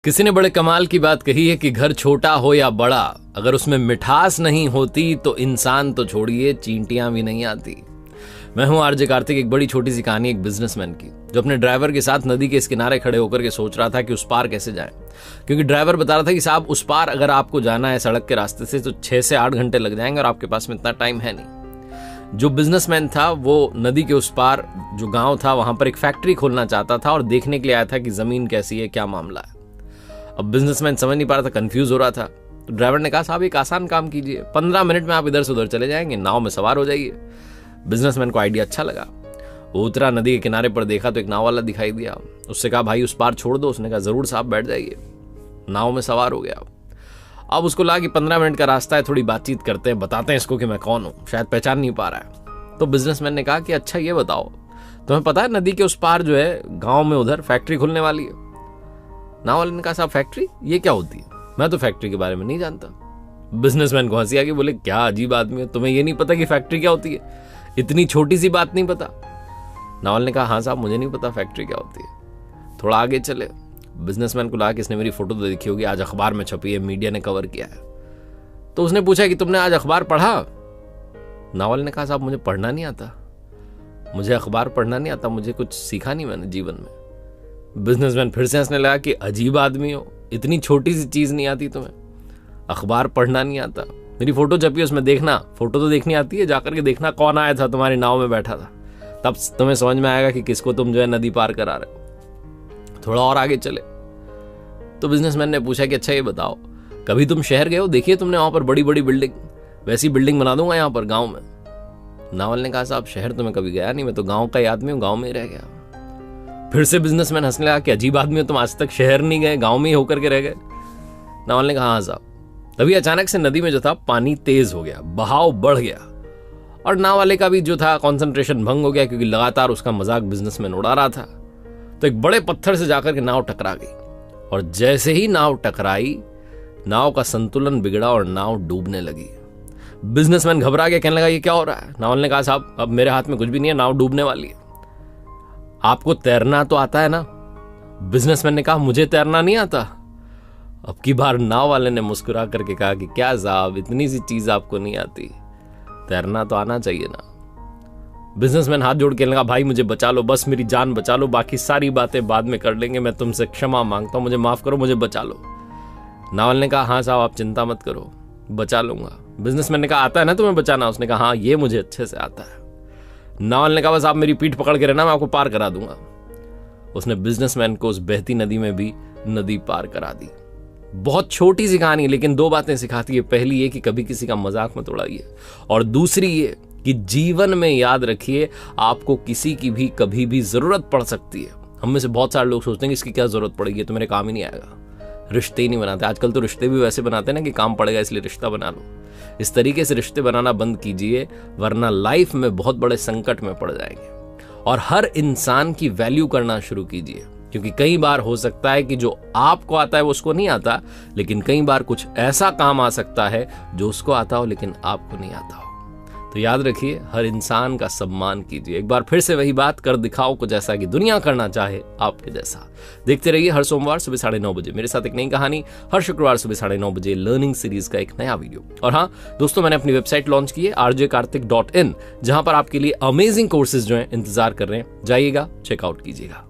किसी ने बड़े कमाल की बात कही है कि घर छोटा हो या बड़ा, अगर उसमें मिठास नहीं होती तो इंसान तो छोड़िए चींटियां भी नहीं आती। मैं हूं आरजे कार्तिक। एक बड़ी छोटी सी कहानी एक बिजनेसमैन की, जो अपने ड्राइवर के साथ नदी के इस किनारे खड़े होकर के सोच रहा था कि उस पार कैसे जाए। क्योंकि ड्राइवर बता रहा था कि साहब उस पार अगर आपको जाना है सड़क के रास्ते से तो 6 से 8 घंटे लग जाएंगे और आपके पास में इतना टाइम है नहीं। जो बिजनेसमैन था वो नदी के उस पार जो गांव था वहां पर एक फैक्ट्री खोलना चाहता था और देखने के लिए आया था कि जमीन कैसी है, क्या मामला है। अब बिजनेसमैन समझ नहीं पा रहा था, कंफ्यूज हो रहा था। तो ड्राइवर ने कहा साहब एक आसान काम कीजिए, 15 मिनट में आप इधर से उधर चले जाएंगे, नाव में सवार हो जाइए। बिजनेसमैन को आइडिया अच्छा लगा। वो उतरा, नदी के किनारे पर देखा तो एक नाव वाला दिखाई दिया। उससे कहा भाई उस पार छोड़ दो। उसने कहा जरूर साहब, बैठ जाइए। नाव में सवार हो गया। अब उसको लगा कि 15 मिनट का रास्ता है, थोड़ी बातचीत करते हैं, बताते हैं इसको कि मैं कौन हूं, शायद पहचान नहीं पा रहा है। तो बिजनेसमैन ने कहा कि अच्छा ये बताओ, तुम्हें पता है नदी के उस पार जो है गांव में उधर फैक्ट्री खुलने वाली है। नाव वाले ने कहा साहब फैक्ट्री, ये क्या होती है? मैं तो फैक्ट्री के बारे में नहीं जानता। बिजनेसमैन को हंसी आ गई, बोले क्या अजीब आदमी है, तुम्हें ये नहीं पता कि फैक्ट्री क्या होती है? इतनी छोटी सी बात नहीं पता? नाव वाले ने कहा हाँ साहब मुझे नहीं पता फैक्ट्री क्या होती है। थोड़ा आगे चले, बिजनेसमैन को लगा कि इसने मेरी फोटो तो देखी होगी, आज अखबार में छपी है, मीडिया ने कवर किया है। तो उसने पूछा कि तुमने आज अखबार पढ़ा? नाव वाले ने कहा साहब मुझे पढ़ना नहीं आता, मुझे अखबार पढ़ना नहीं आता, मुझे कुछ सीखा नहीं मैंने जीवन में। बिजनेसमैन फिर से हंसने लगा कि अजीब आदमी हो, इतनी छोटी सी चीज नहीं आती तुम्हें, अखबार पढ़ना नहीं आता, मेरी फोटो छपी है उसमें देखना, फोटो तो देखनी आती है, जाकर के देखना कौन आया था तुम्हारी नाव में बैठा था, तब तुम्हें समझ में आएगा कि किसको तुम जो है नदी पार करा रहे हो। थोड़ा और आगे चले तो बिजनेसमैन ने पूछा कि अच्छा ये बताओ, कभी तुम शहर गए हो, देखिए तुमने वहां पर बड़ी बड़ी बिल्डिंग, वैसी बिल्डिंग बना दूंगा यहाँ पर गाँव में। नावल ने कहा साहब शहर तो मैं कभी गया नहीं, मैं तो गाँव का ही आदमी हूँ, गाँव में ही रह गया। फिर से बिजनेसमैन हंसने लगा कि अजीब आदमी हो तुम, आज तक शहर नहीं गए, गांव में ही होकर के रह गए। नावल ने कहा हाँ साहब। तभी अचानक से नदी में जो था पानी तेज हो गया, बहाव बढ़ गया और नाव वाले का भी जो था कंसंट्रेशन भंग हो गया, क्योंकि लगातार उसका मजाक बिजनेसमैन उड़ा रहा था। तो एक बड़े पत्थर से जाकर के नाव टकरा गई और जैसे ही नाव टकराई, नाव का संतुलन बिगड़ा और नाव डूबने लगी। बिजनेसमैन घबरा गया, कहने लगा ये क्या हो रहा है? नावल ने कहा साहब अब मेरे हाथ में कुछ भी नहीं है, नाव डूबने वाली है, आपको तैरना तो आता है ना? बिजनेसमैन ने कहा मुझे तैरना नहीं आता। अब की बार नाव वाले ने मुस्कुरा करके कहा कि क्या साहब इतनी सी चीज आपको नहीं आती, तैरना तो आना चाहिए ना। बिजनेसमैन हाथ जोड़ के लगा भाई मुझे बचा लो, बस मेरी जान बचा लो, बाकी सारी बातें बाद में कर लेंगे, मैं तुमसे क्षमा मांगता हूं, मुझे माफ करो, मुझे बचा लो। नावल ने कहा हाँ साहब आप चिंता मत करो, बचा लूंगा। बिजनेसमैन ने कहा आता है ना तुम्हें बचाना? उसने कहा हाँ ये मुझे अच्छे से आता है। नावल ने कहा बस आप मेरी पीठ पकड़ के रहना, मैं आपको पार करा दूंगा। उसने बिजनेसमैन को उस बहती नदी में भी नदी पार करा दी। बहुत छोटी सी कहानी है लेकिन 2 बातें सिखाती है। पहली ये कि कभी किसी का मजाक मत उड़ाइए, और दूसरी ये कि जीवन में याद रखिए आपको किसी की भी कभी भी जरूरत पड़ सकती है। हम में से बहुत सारे लोग सोचते हैं कि इसकी क्या जरूरत पड़ेगी, तो मेरे काम ही नहीं आएगा, रिश्ते ही नहीं बनाते। आजकल तो रिश्ते भी वैसे बनाते हैं ना कि काम पड़ेगा इसलिए रिश्ता बना लो। इस तरीके से रिश्ते बनाना बंद कीजिए, वरना लाइफ में बहुत बड़े संकट में पड़ जाएंगे। और हर इंसान की वैल्यू करना शुरू कीजिए, क्योंकि कई बार हो सकता है कि जो आपको आता है वो उसको नहीं आता, लेकिन कई बार कुछ ऐसा काम आ सकता है जो उसको आता हो लेकिन आपको नहीं आता हो। तो याद रखिए हर इंसान का सम्मान कीजिए। एक बार फिर से वही बात, कर दिखाओ कुछ ऐसा कि दुनिया करना चाहे आपके जैसा। देखते रहिए हर सोमवार सुबह 9:30 बजे मेरे साथ एक नई कहानी, हर शुक्रवार सुबह 9:30 बजे लर्निंग सीरीज का एक नया वीडियो। और हाँ दोस्तों, मैंने अपनी वेबसाइट लॉन्च की है rjkartik.in, जहां पर आपके लिए अमेजिंग कोर्सेज जो हैं इंतजार कर रहे हैं, जाइएगा चेकआउट कीजिएगा।